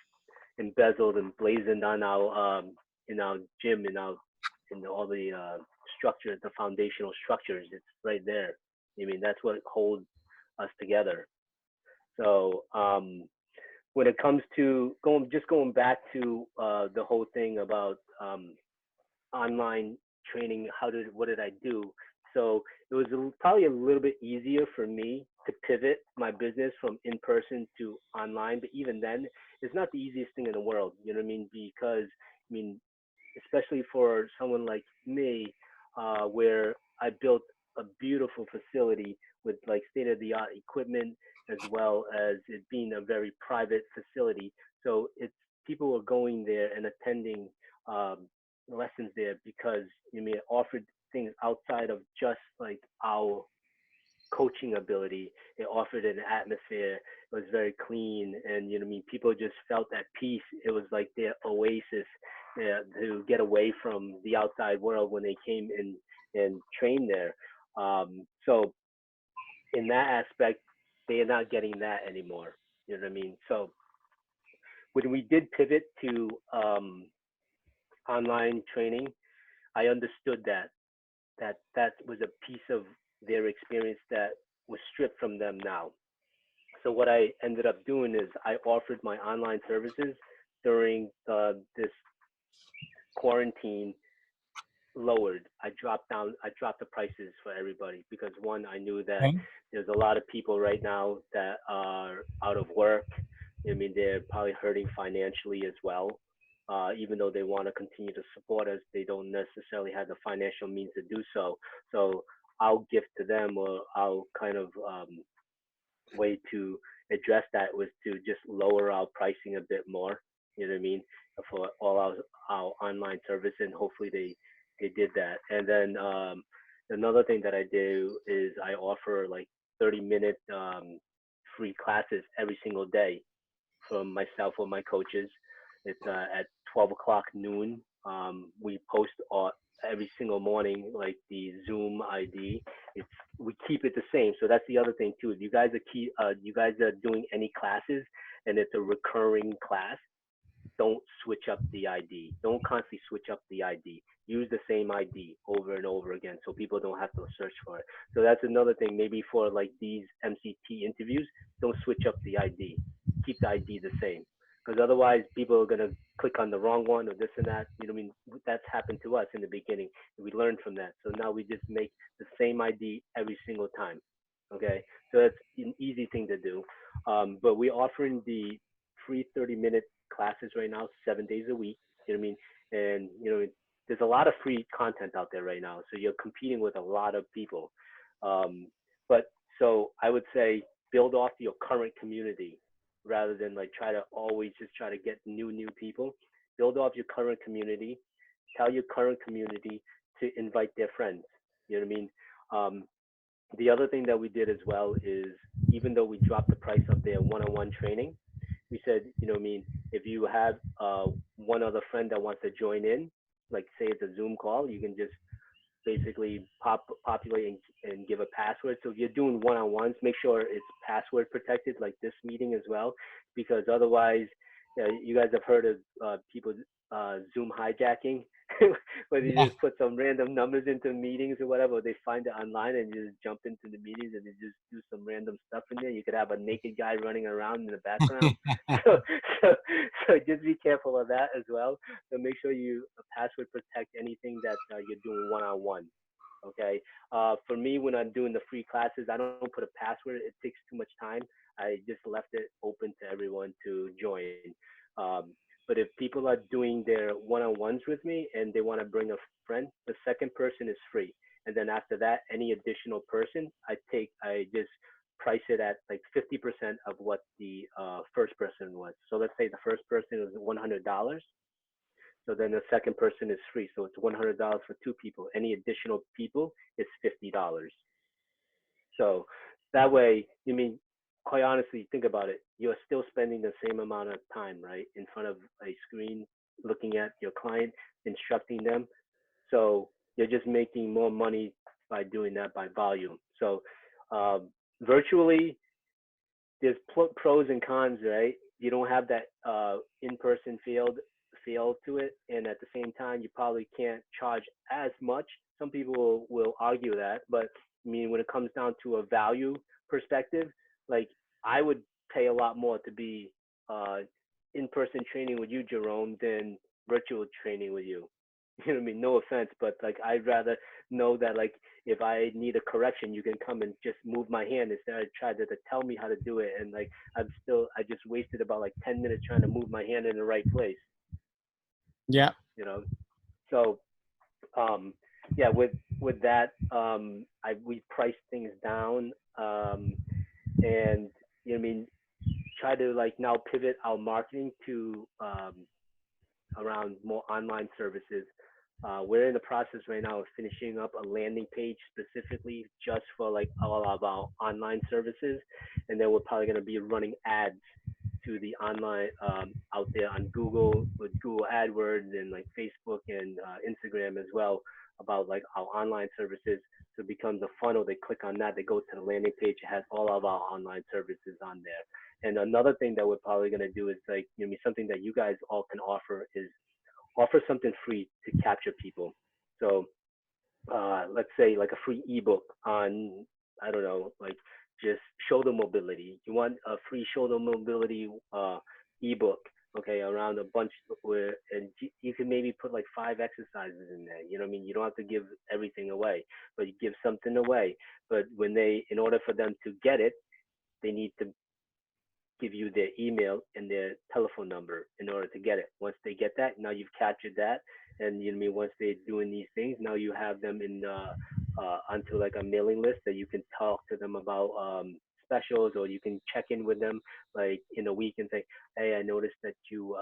embezzled and blazoned on our in our gym, in all the structures, the foundational structures. It's right there. That's what holds us together. So when it comes to going back to the whole thing about online training, what did I do? So it was probably a little bit easier for me to pivot my business from in person to online, but even then, it's not the easiest thing in the world. You know what I mean? Because especially for someone like me, where I built a beautiful facility with like state-of-the-art equipment, as well as it being a very private facility. So it's people are going there and attending lessons there because it offered things outside of just like our coaching ability. It offered an atmosphere. It was very clean, and people just felt at peace. It was like their oasis to get away from the outside world when they came in and trained there. So in that aspect, they are not getting that anymore. You know what I mean? So when we did pivot to online training, I understood that was a piece of their experience that was stripped from them now. So what I ended up doing is I offered my online services during this quarantine lowered. I dropped the prices for everybody because one, I knew that Okay. there's a lot of people right now that are out of work. They're probably hurting financially as well. Even though they want to continue to support us, they don't necessarily have the financial means to do so. So our gift to them, or our kind of way to address that, was to just lower our pricing a bit more. You know what I mean? For all our online service, and hopefully they did that. And then another thing that I do is I offer like 30-minute free classes every single day from myself or my coaches. It's at 12 o'clock noon. We post every single morning, like the Zoom ID. We keep it the same. So that's the other thing too. If you guys are doing any classes and it's a recurring class, don't switch up the ID. Don't constantly switch up the ID. Use the same ID over and over again so people don't have to search for it. So that's another thing. Maybe for like these MCT interviews, don't switch up the ID. Keep the ID the same. Because otherwise people are going to click on the wrong one or this and that. That's happened to us in the beginning. We learned from that. So now we just make the same ID every single time. Okay. So that's an easy thing to do. But we're offering the free 30-minute classes right now, 7 days a week. You know what I mean? And there's a lot of free content out there right now, so you're competing with a lot of people. But so I would say build off your current community rather than like try to get new people. Build off your current community. Tell your current community to invite their friends. You know what I mean? The other thing that we did as well is, even though we dropped the price of their one-on-one training, we said, if you have one other friend that wants to join in, like say it's a Zoom call, you can just basically populate and give a password. So if you're doing one-on-ones, make sure it's password protected, like this meeting as well, because otherwise yeah, you guys have heard of people Zoom hijacking, where you Yeah. just put some random numbers into meetings or whatever. They find it online and you just jump into the meetings and they just do some random stuff in there. You could have a naked guy running around in the background. So, so, so just be careful of that as well. So make sure you password protect anything that you're doing one-on-one. Okay. For me, when I'm doing the free classes, I don't put a password. It takes too much time. I just left it open to everyone to join. Um, but if people are doing their one-on-ones with me and they want to bring a friend, the second person is free. And then after that, any additional person, I just price it at like 50% of what the first person was. So let's say the first person was $100. So then the second person is free. So it's $100 for two people. Any additional people is $50. So that way, you mean, quite honestly, think about it. You're still spending the same amount of time, right, in front of a screen, looking at your client, instructing them. So you're just making more money by doing that by volume. So virtually, there's pros and cons, right? You don't have that in-person feel to it, and at the same time, you probably can't charge as much. Some people will argue that, but I mean, when it comes down to a value perspective, like I would pay a lot more to be uh, in-person training with you, Jerome, than virtual training with you. You know what I mean? No offense, but like I'd rather know that like if I need a correction, you can come and just move my hand instead of try to tell me how to do it. And like I just wasted about like 10 minutes trying to move my hand in the right place, Yeah. you know? So, um, yeah, with that, we price things down, and you know what I mean, try to like now pivot our marketing to, around more online services. We're in the process right now of finishing up a landing page specifically just for like all of our online services, and then we're probably going to be running ads to the online, out there on Google with Google AdWords and like Facebook and Instagram as well about like our online services. So it becomes a funnel. They click on that, they go to the landing page. It has all of our online services on there. And another thing that we're probably going to do is like, you know, something that you guys all can offer is offer something free to capture people. So let's say like a free ebook on, I don't know, like just shoulder mobility. You want a free shoulder mobility ebook, okay, around a bunch where, and you can maybe put like 5 exercises in there. You know what I mean? You don't have to give everything away, but you give something away. But when in order for them to get it, they need to give you their email and their telephone number in order to get it. Once they get that, now you've captured that, and you know what I mean. Once they're doing these things, now you have them in onto like a mailing list that you can talk to them about specials, or you can check in with them like in a week and say, hey, I noticed that you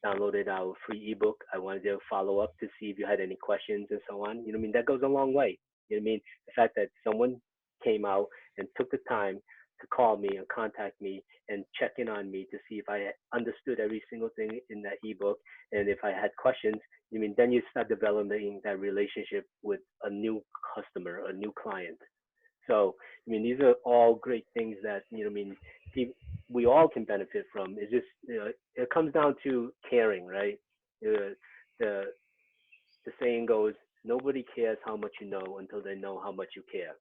downloaded our free ebook. I wanted to follow up to see if you had any questions and so on. You know what I mean? That goes a long way. You know what I mean? The fact that someone came out and took the time to call me and contact me and check in on me to see if I understood every single thing in that ebook, and if I had questions. I mean, then you start developing that relationship with a new customer, a new client. So, I mean, these are all great things that, you know, I mean, we all can benefit from. It's just, you know, it comes down to caring, right? The, the, the saying goes, nobody cares how much you know until they know how much you care,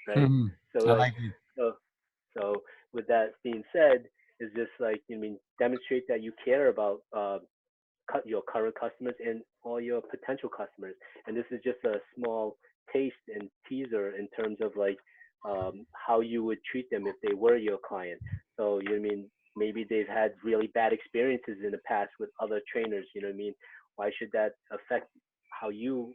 right? Mhm. So I like, like it. so, so with that being said, is just like, I mean, demonstrate that you care about your current customers and all your potential customers. And this is just a small taste and teaser in terms of like how you would treat them if they were your client. So you know what I mean, maybe they've had really bad experiences in the past with other trainers. You know what I mean? Why should that affect how you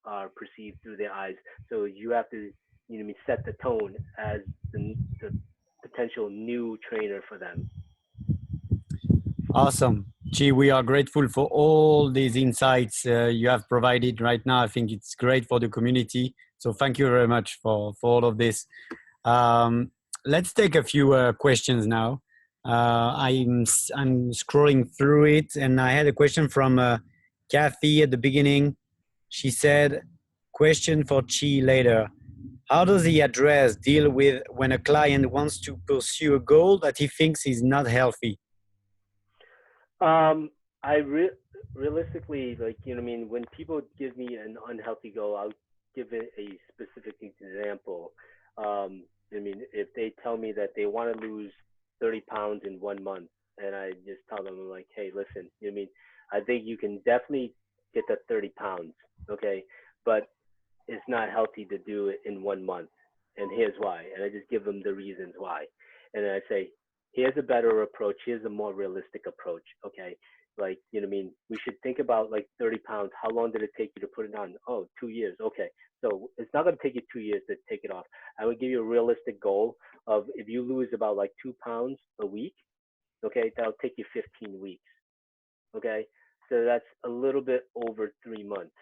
are perceived through their eyes? So you have to, you know what I mean, set the tone as the potential new trainer for them. Awesome. Chi, we are grateful for all these insights you have provided right now. I think it's great for the community. So thank you very much for all of this. Let's take a few questions now. I'm scrolling through it, and I had a question from Kathy at the beginning. She said, question for Chi later. How does the address deal with when a client wants to pursue a goal that he thinks is not healthy? I realistically, like, you know what I mean, when people give me an unhealthy goal, I'll give it a specific example. I mean, if they tell me that they want to lose 30 pounds in 1 month, and I just tell them, I'm like, hey, listen, you know what I mean, I think you can definitely get that 30 pounds, okay? But it's not healthy to do it in 1 month. And here's why. And I just give them the reasons why. And then I say, here's a better approach. Here's a more realistic approach. Okay. Like, you know what I mean? We should think about like 30 pounds. How long did it take you to put it on? Oh, 2 years. Okay. So it's not going to take you 2 years to take it off. I would give you a realistic goal of if you lose about like 2 pounds a week, okay, that'll take you 15 weeks. Okay. So that's a little bit over 3 months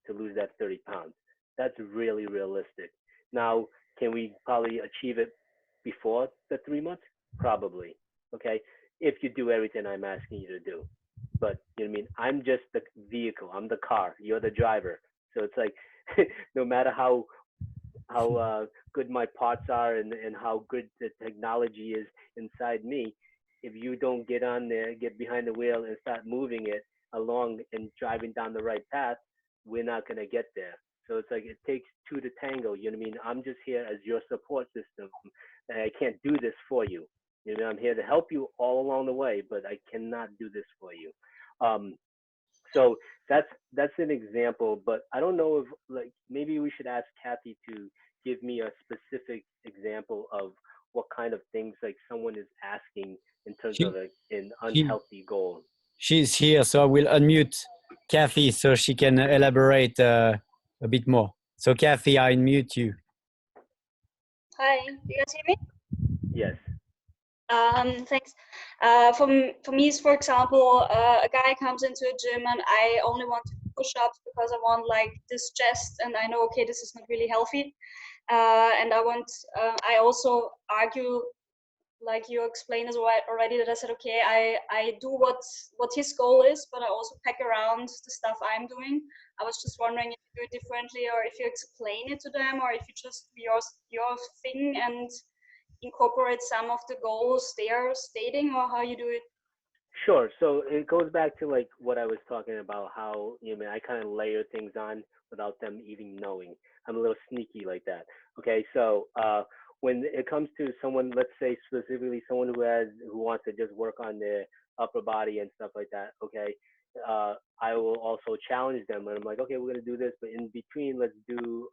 to lose that 30 pounds. That's really realistic. Now, can we probably achieve it before the 3 months? Probably. Okay. If you do everything I'm asking you to do. But you know what I mean? I'm just the vehicle. I'm the car. You're the driver. So it's like no matter how good my parts are and how good the technology is inside me, if you don't get on there, get behind the wheel and start moving it along and driving down the right path, we're not gonna get there. So it's like it takes two to tango. You know what I mean? I'm just here as your support system, and I can't do this for you. You know, I'm here to help you all along the way, but I cannot do this for you. Um, so that's an example, but I don't know if like maybe we should ask Kathy to give me a specific example of what kind of things like someone is asking in terms of She, like an she, unhealthy goal. she's here, so I will unmute Kathy so she can elaborate a bit more. So Kathy, I unmute you. Hi, do you guys hear me? Yes. Thanks. For me, for example, a guy comes into a gym and I only want to do push-ups because I want like this chest, and I know, okay, this is not really healthy. And I also argue, like you explained as well already, that I said, okay, I do what his goal is, but I also pack around the stuff I'm doing. I was just wondering if you do it differently, or if you explain it to them, or if you just do your thing and incorporate some of the goals they are stating, or how you do it. Sure. So it goes back to like what I was talking about, how you know I kind of layer things on without them even knowing. I'm a little sneaky like that. Okay. So when it comes to someone, let's say specifically someone who wants to just work on their upper body and stuff like that. Okay. I will also challenge them, and I'm like, okay, we're gonna do this, but in between, let's do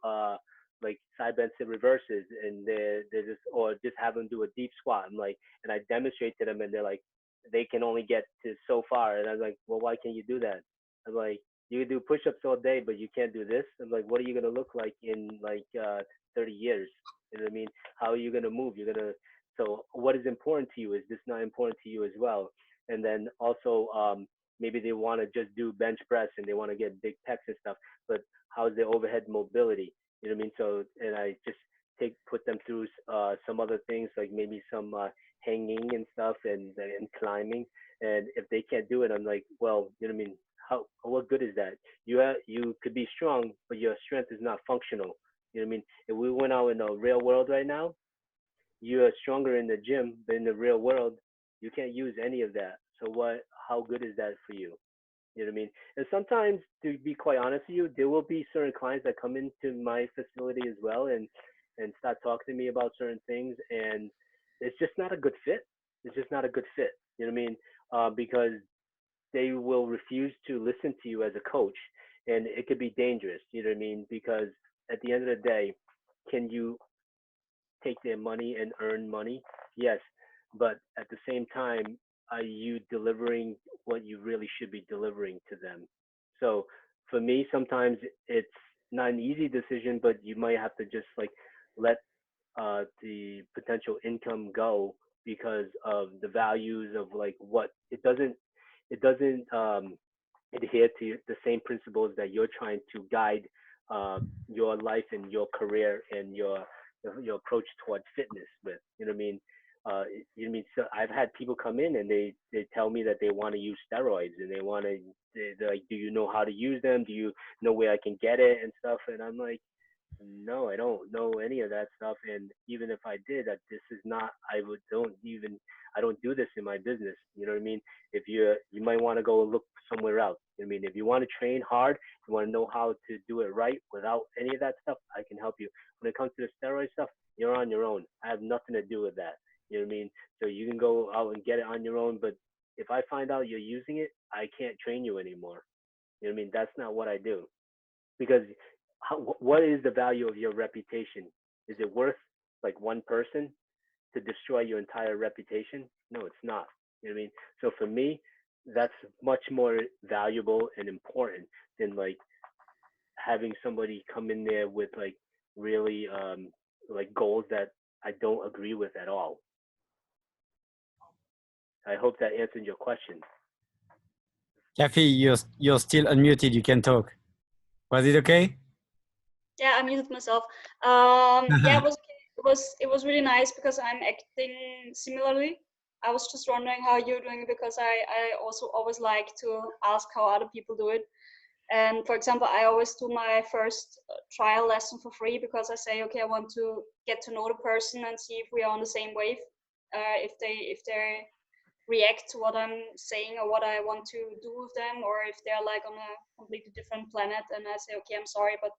like side bend sit reverses, and they're just or just have them do a deep squat. I'm like, and I demonstrate to them, and they're like they can only get to so far. And I was like, well, why can't you do that? I'm like, you can do push-ups all day, but you can't do this. I'm like, what are you gonna look like in like 30 years? You know what I mean? How are you gonna move? You're gonna. So what is important to you? Is this not important to you as well? And then also maybe they want to just do bench press and they want to get big pecs and stuff, but how's their overhead mobility? You know what I mean? So and I just put them through some other things like maybe some hanging and stuff and climbing. And if they can't do it, I'm like, well, you know what I mean? How what good is that? You could be strong, but your strength is not functional. You know what I mean? If we went out in the real world right now, you are stronger in the gym, but in the real world, you can't use any of that. So what? How good is that for you? You know what I mean? And sometimes, to be quite honest with you, there will be certain clients that come into my facility as well and start talking to me about certain things, and it's just not a good fit. It's just not a good fit. You know what I mean? Because they will refuse to listen to you as a coach, and it could be dangerous. You know what I mean? Because at the end of the day, can you take their money and earn money? Yes, but at the same time, are you delivering what you really should be delivering to them? So for me, sometimes it's not an easy decision, but you might have to just like let the potential income go because of the values of like what it doesn't adhere to the same principles that you're trying to guide your life and your career and your approach towards fitness with. You know what I mean? You know what I mean? So I've had people come in and they tell me that they want to use steroids and they're like, do you know how to use them? Do you know where I can get it and stuff? And I'm like, No, I don't know any of that stuff. And even if I did, that this is not. I don't do this in my business. You know what I mean? If you might want to go look somewhere else. I mean, if you want to train hard, you want to know how to do it right without any of that stuff, I can help you. When it comes to the steroid stuff, you're on your own. I have nothing to do with that. You know what I mean? So you can go out and get it on your own. But if I find out you're using it, I can't train you anymore. You know what I mean? That's not what I do. Because what is the value of your reputation? Is it worth like one person to destroy your entire reputation? No, it's not. You know what I mean? So for me, that's much more valuable and important than like having somebody come in there with like really like goals that I don't agree with at all. I hope that answered your question. Kathy, you're still unmuted. You can talk. Was it okay? Yeah, I muted myself. Yeah, it was really nice because I'm acting similarly. I was just wondering how you're doing because I also always like to ask how other people do it. And for example, I always do my first trial lesson for free because I say, okay, I want to get to know the person and see if we are on the same wave. If they react to what I'm saying or what I want to do with them, or if they're like on a completely different planet, and I say, okay, I'm sorry, but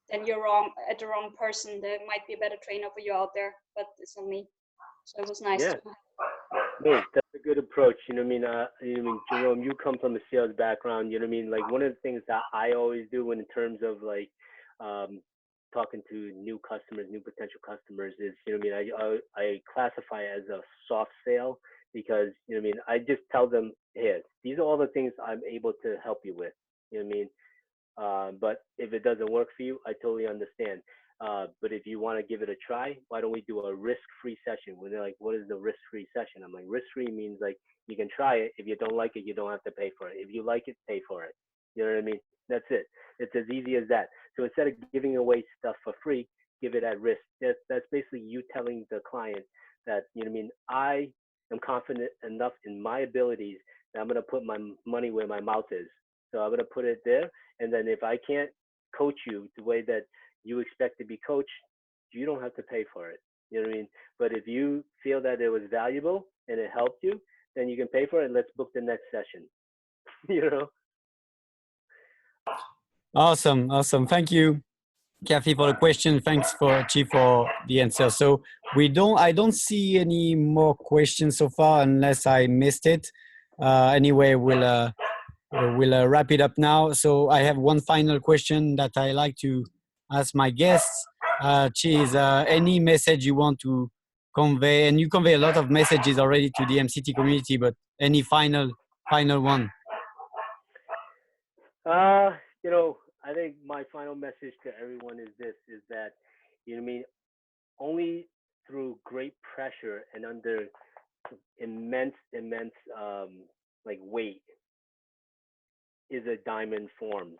then you're wrong at the wrong person. There might be a better trainer for you out there, but it's not me. So it was nice Yeah. to. No, that's a good approach. You know what I mean? You know what I mean, Jerome, you come from a sales background. You know what I mean? Like one of the things that I always do in terms of like um, talking to new customers, new potential customers is, you know what I mean? I classify it as a soft sale because, you know what I mean? I just tell them, here, these are all the things I'm able to help you with. You know what I mean? But if it doesn't work for you, I totally understand. But if you want to give it a try, why don't we do a risk-free session? When they're like, what is the risk-free session? I'm like, risk-free means like you can try it. If you don't like it, you don't have to pay for it. If you like it, pay for it. You know what I mean? That's it. It's as easy as that. So instead of giving away stuff for free, give it at risk. That's basically you telling the client that, you know what I mean? I am confident enough in my abilities that I'm going to put my money where my mouth is. So I'm going to put it there. And then if I can't coach you the way that you expect to be coached, you don't have to pay for it. You know what I mean? But if you feel that it was valuable and it helped you, then you can pay for it and let's book the next session. You know? Awesome. Awesome. Thank you, Kathy, for the question. Thanks for Chief for the answer. So I don't see any more questions so far unless I missed it. Anyway, we'll wrap it up now. So I have one final question that I like to ask my guests. Is any message you want to convey? And you convey a lot of messages already to the MCT community, but any final one? You know, I think my final message to everyone is this is that, you know what I mean, only through great pressure and under immense like weight is a diamond formed.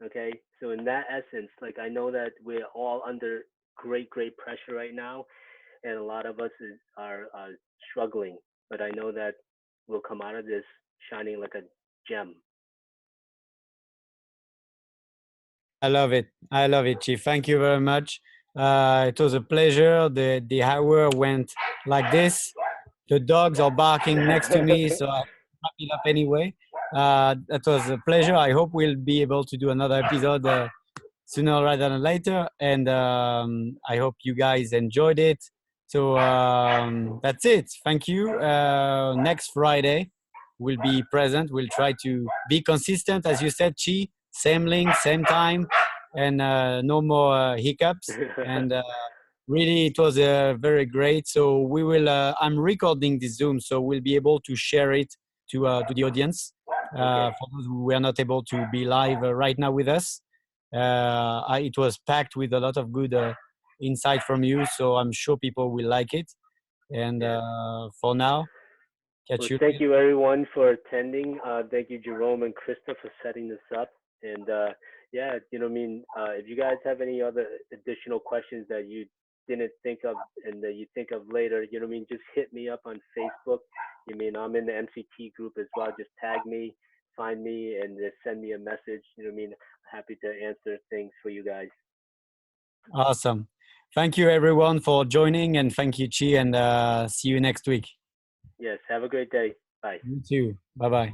Okay, so in that essence, like I know that we're all under great pressure right now, and a lot of us are struggling, but I know that we'll come out of this shining like a gem. I love it. I love it, Chief. Thank you very much. It was a pleasure. The hour went like this. The dogs are barking next to me, so I wrap it up anyway. That was a pleasure. I hope we'll be able to do another episode sooner rather than later. And I hope you guys enjoyed it. So that's it. Thank you. Next Friday, we'll be present. We'll try to be consistent, as you said, Chi. Same link, same time, and no more hiccups. And really, it was very great. So we will. I'm recording this Zoom, so we'll be able to share it to the audience Okay. for those who were not able to be live right now with us. It was packed with a lot of good insight from you, so I'm sure people will like it. And Yeah. for now, Well, catch you thank later. you everyone for attending. Thank you, Jerome and Krista, for setting this up. And yeah, you know, what I mean, if you guys have any other additional questions that you didn't think of and that you think of later, you know, what I mean, just hit me up on Facebook. You mean I'm in the MCT group as well. Just tag me, find me and just send me a message. You know what I mean? Happy to answer things for you guys. Awesome. Thank you everyone for joining, and thank you, Chi, and see you next week. Yes. Have a great day. Bye. You too. Bye-bye.